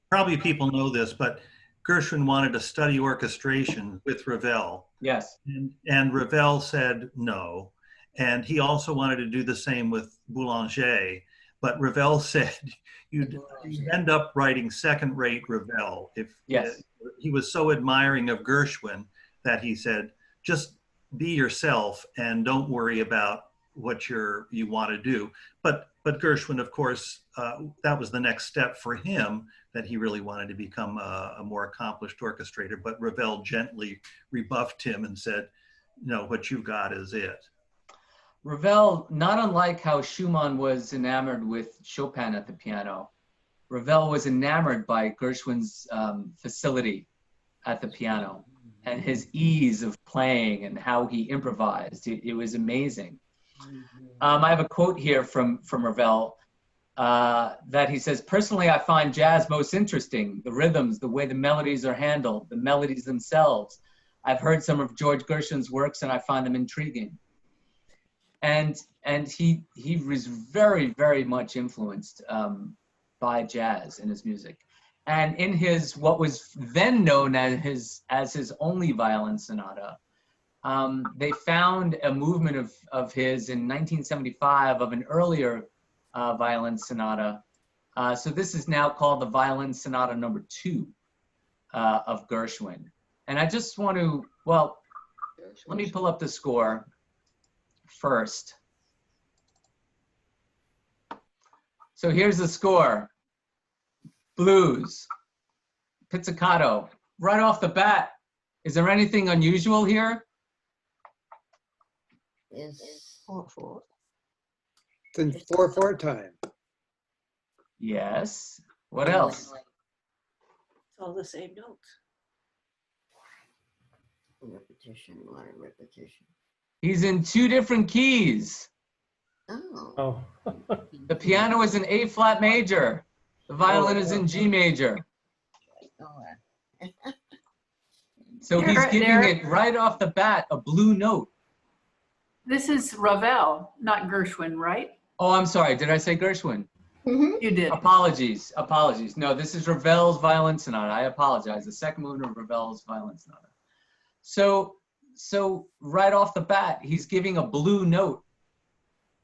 probably people know this, but Gershwin wanted to study orchestration with Ravel. Yes. And Ravel said no. And he also wanted to do the same with Boulanger. But Ravel said you'd end up writing second-rate Ravel. Yes. He was so admiring of Gershwin that he said, just be yourself and don't worry about what you want to do. But Gershwin, of course, that was the next step for him, that he really wanted to become a more accomplished orchestrator. But Ravel gently rebuffed him and said, no, what you got is it. Ravel, not unlike how Schumann was enamored with Chopin at the piano, Ravel was enamored by Gershwin's facility at the piano and his ease of playing and how he improvised. It was amazing. I have a quote here from Ravel that he says, personally, I find jazz most interesting, the rhythms, the way the melodies are handled, the melodies themselves. I've heard some of George Gershwin's works and I find them intriguing. And he was very, very much influenced by jazz in his music. And in his, what was then known as his only violin sonata, they found a movement of his in 1975 of an earlier violin sonata. So this is now called the Violin Sonata number 2 of Gershwin. And I just want to, well, let me pull up the score first. So here's the score. Blues, pizzicato, right off the bat. Is there anything unusual here? Yes. 4/4. It's in 4/4 time. Yes. What else? It's all the same notes. Repetition, a lot of repetition. He's in 2 different keys. Oh. The piano is in A flat major. The violin is in G major. So he's giving it right off the bat a blue note. This is Ravel, not Gershwin, right? Oh, I'm sorry. Did I say Gershwin? You did. Apologies. Apologies. No, this is Ravel's Violin Sonata. I apologize. The second movement of Ravel's Violin Sonata. So right off the bat, he's giving a blue note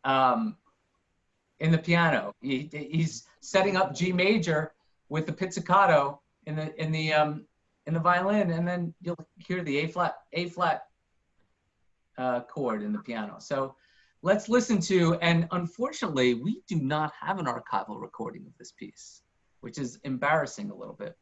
in the piano. He's setting up G major with the pizzicato in the violin, and then you'll hear the A flat chord in the piano. So let's listen to, and unfortunately, we do not have an archival recording of this piece, which is embarrassing a little bit.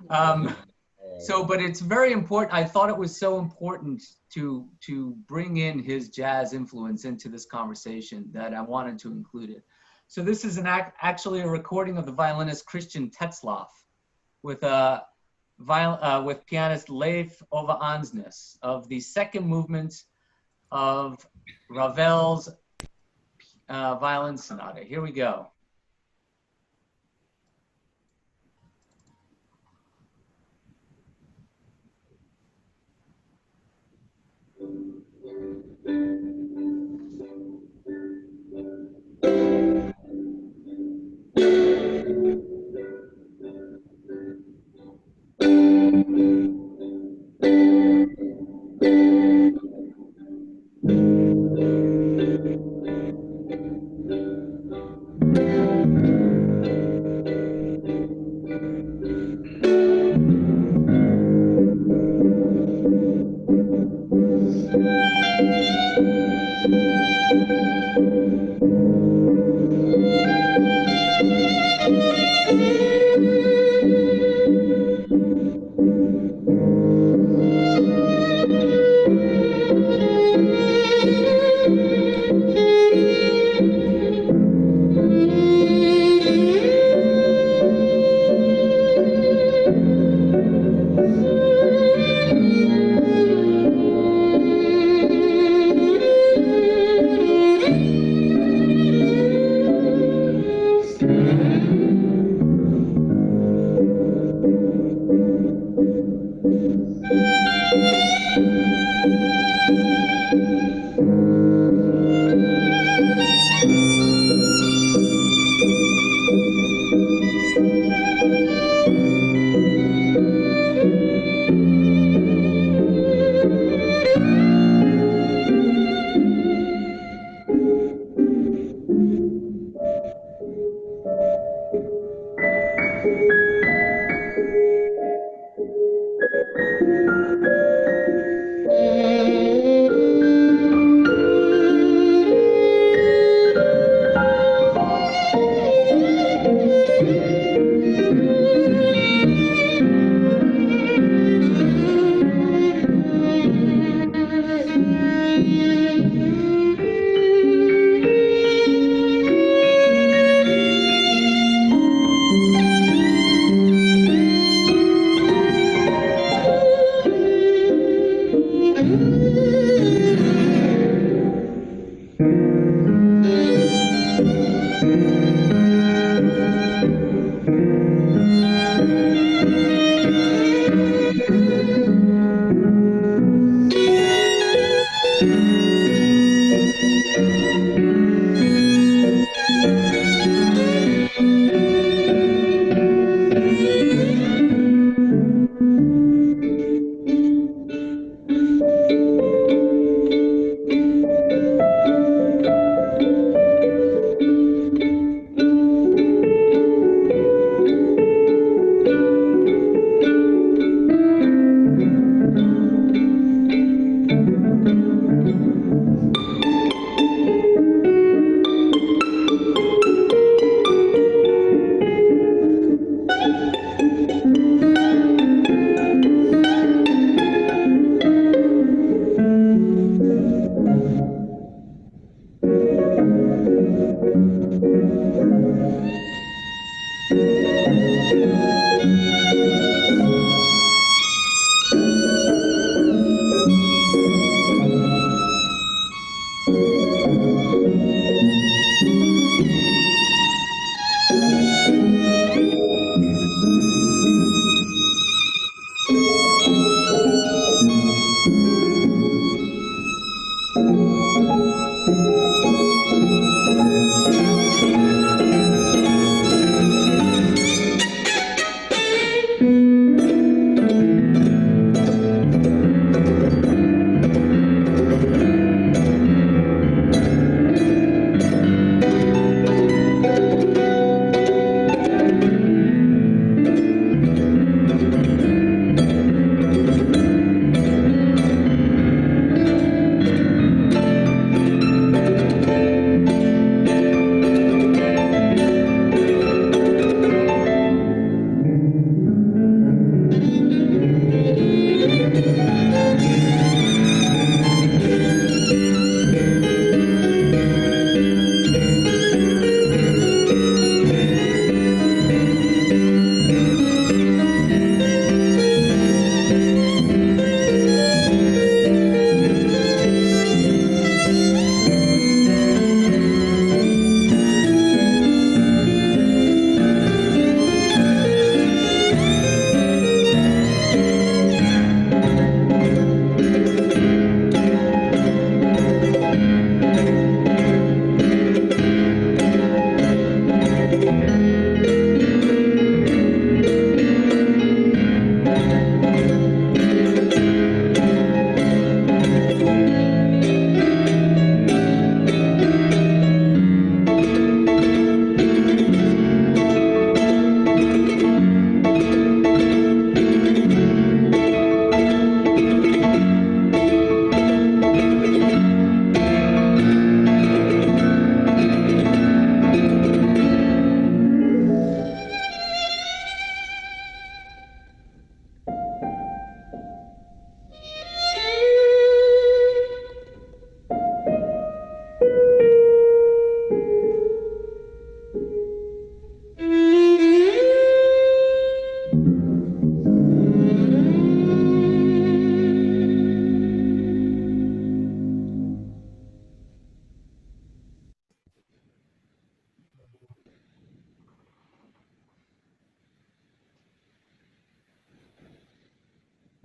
But it's very important. I thought it was so important to bring in his jazz influence into this conversation that I wanted to include it. So this is actually a recording of the violinist Christian Tetzlaff with pianist Leif Ove Ansnes of the second movement of Ravel's Violin Sonata. Here we go.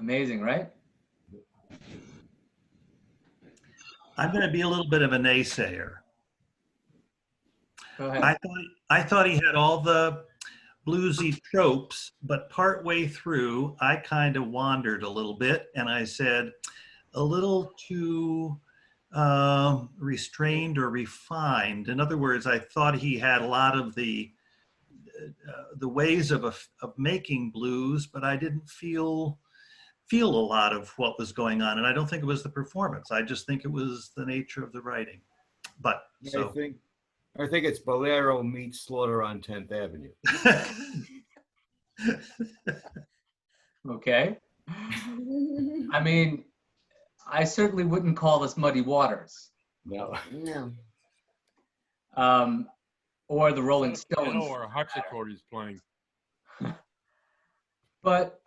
Amazing, right? I'm going to be a little bit of a naysayer. Go ahead. I thought he had all the bluesy tropes, but partway through, I kind of wandered a little bit, and I said, a little too restrained or refined. In other words, I thought he had a lot of the ways of making blues, but I didn't feel a lot of what was going on. And I don't think it was the performance. I just think it was the nature of the writing. But so I think it's Bolero meets Slaughter on 10th Avenue. Okay. I mean, I certainly wouldn't call this Muddy Waters. No. No. Or the Rolling Stones. Piano or a harpsichord he's playing. But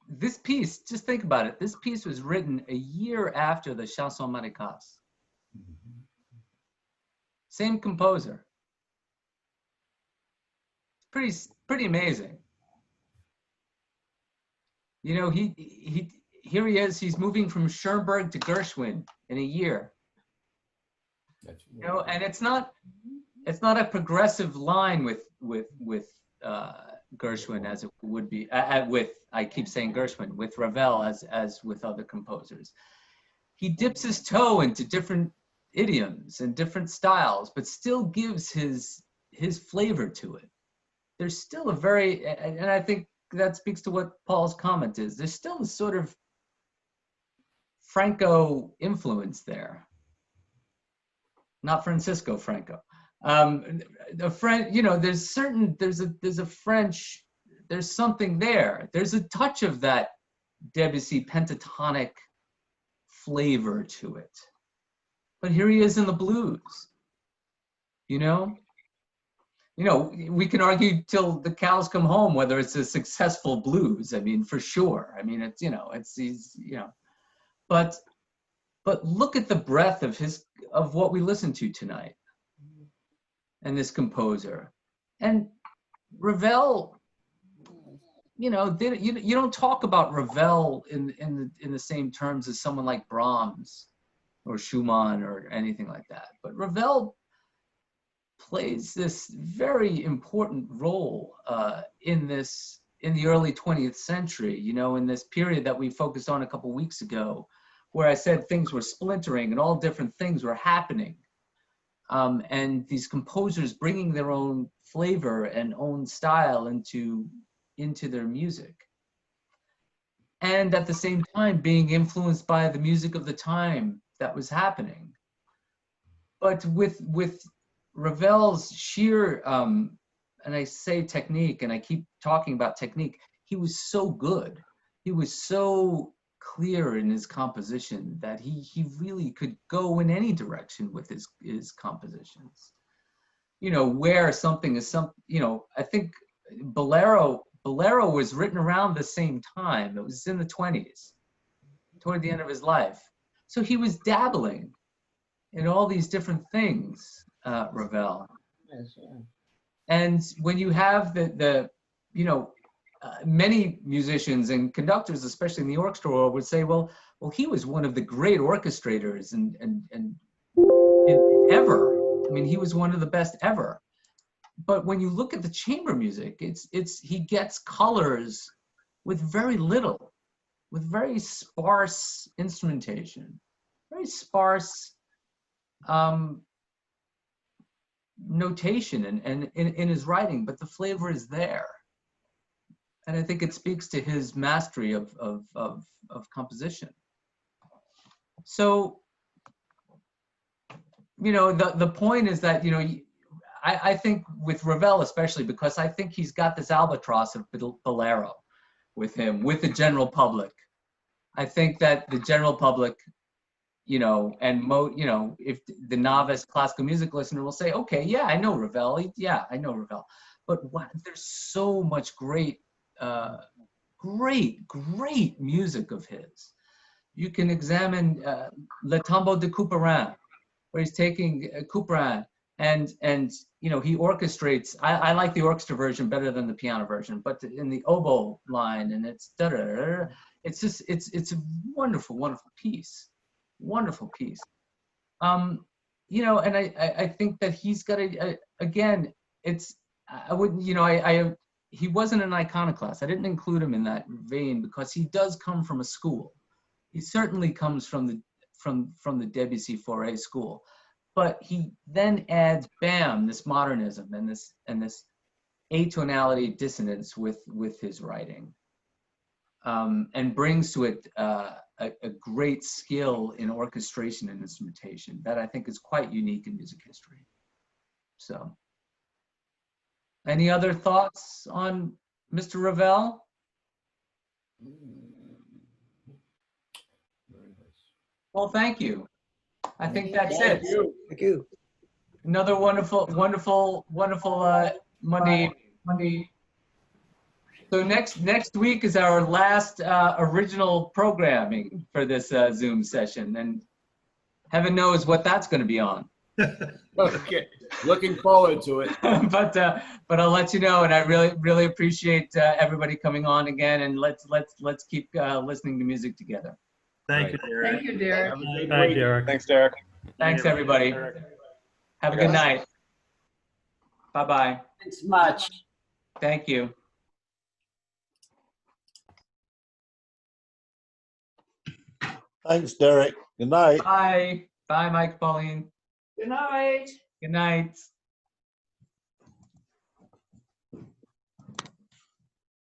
this piece, just think about it. This piece was written a year after the Chanson Maricas. Same composer. It's pretty amazing. You know, here he is. He's moving from Schoenberg to Gershwin in a year. You know, and it's not a progressive line with Gershwin as it would be I keep saying Gershwin, with Ravel as with other composers. He dips his toe into different idioms and different styles, but still gives his flavor to it. There's still and I think that speaks to what Paul's comment is. There's still a sort of Franco influence there. Not Francisco Franco. The French, you know, there's a French, there's something there. There's a touch of that Debussy pentatonic flavor to it. But here he is in the blues, you know? you know, we can argue till the cows come home whether it's a successful blues. I mean, for sure. I mean, it's, you know, but look at the breadth of what we listened to tonight, and this composer, and Ravel. You know, you don't talk about Ravel in the same terms as someone like Brahms or Schumann or anything like that. But Ravel plays this very important role in the early 20th century, you know, in this period that we focused on a couple weeks ago, where I said things were splintering and all different things were happening. And these composers bringing their own flavor and own style into their music. And at the same time, being influenced by the music of the time that was happening. But with Ravel's sheer, and I say technique, and I keep talking about technique, he was so good. He was so clear in his composition that he really could go in any direction with his compositions. You know, where something is you know, I think Bolero was written around the same time. It was in the 20s, toward the end of his life. So he was dabbling in all these different things, Ravel. Yes, yeah. And when you have you know, many musicians and conductors, especially in the orchestra world, would say, well, he was one of the great orchestrators and ever. I mean, he was one of the best ever. But when you look at the chamber music, he gets colors with very little, with very sparse instrumentation, very sparse notation and in his writing, but the flavor is there. And I think it speaks to his mastery of composition. So, you know, the point is that, you know, I think with Ravel especially, because I think he's got this albatross of Bolero with him, with the general public. I think that the general public, you know, and you know, if the novice classical music listener will say, okay, yeah, I know Ravel. Yeah, I know Ravel. But there's so much great music of his. You can examine Le Tombeau de Couperin, where he's taking Couperin and you know, he orchestrates. I like the orchestra version better than the piano version, but in the oboe line, and it's it's just it's a wonderful piece, wonderful piece. You know, and I think that he's got again, I wouldn't, you know, he wasn't an iconoclast. I didn't include him in that vein because he does come from a school. He certainly comes from the Debussy Fauré school. But he then adds, bam, this modernism and this atonality dissonance with his writing, and brings to it a great skill in orchestration and instrumentation that I think is quite unique in music history. So, any other thoughts on Mr. Ravel? Well, thank you. I think that's it. Thank you. Another wonderful Monday. So next week is our last original programming for this Zoom session, and heaven knows what that's going to be on. Okay, looking forward to it. but I'll let you know, and I really appreciate everybody coming on again, and let's keep listening to music together. Thank you, Derek. Thank you, Derek. Thank you, Derek. Thanks, Derek. Thanks, everybody. Have a good night. Bye-bye. Thanks much. Thank you. Thanks, Derek. Good night. Bye. Bye, Mike, Pauline. Good night. Good night.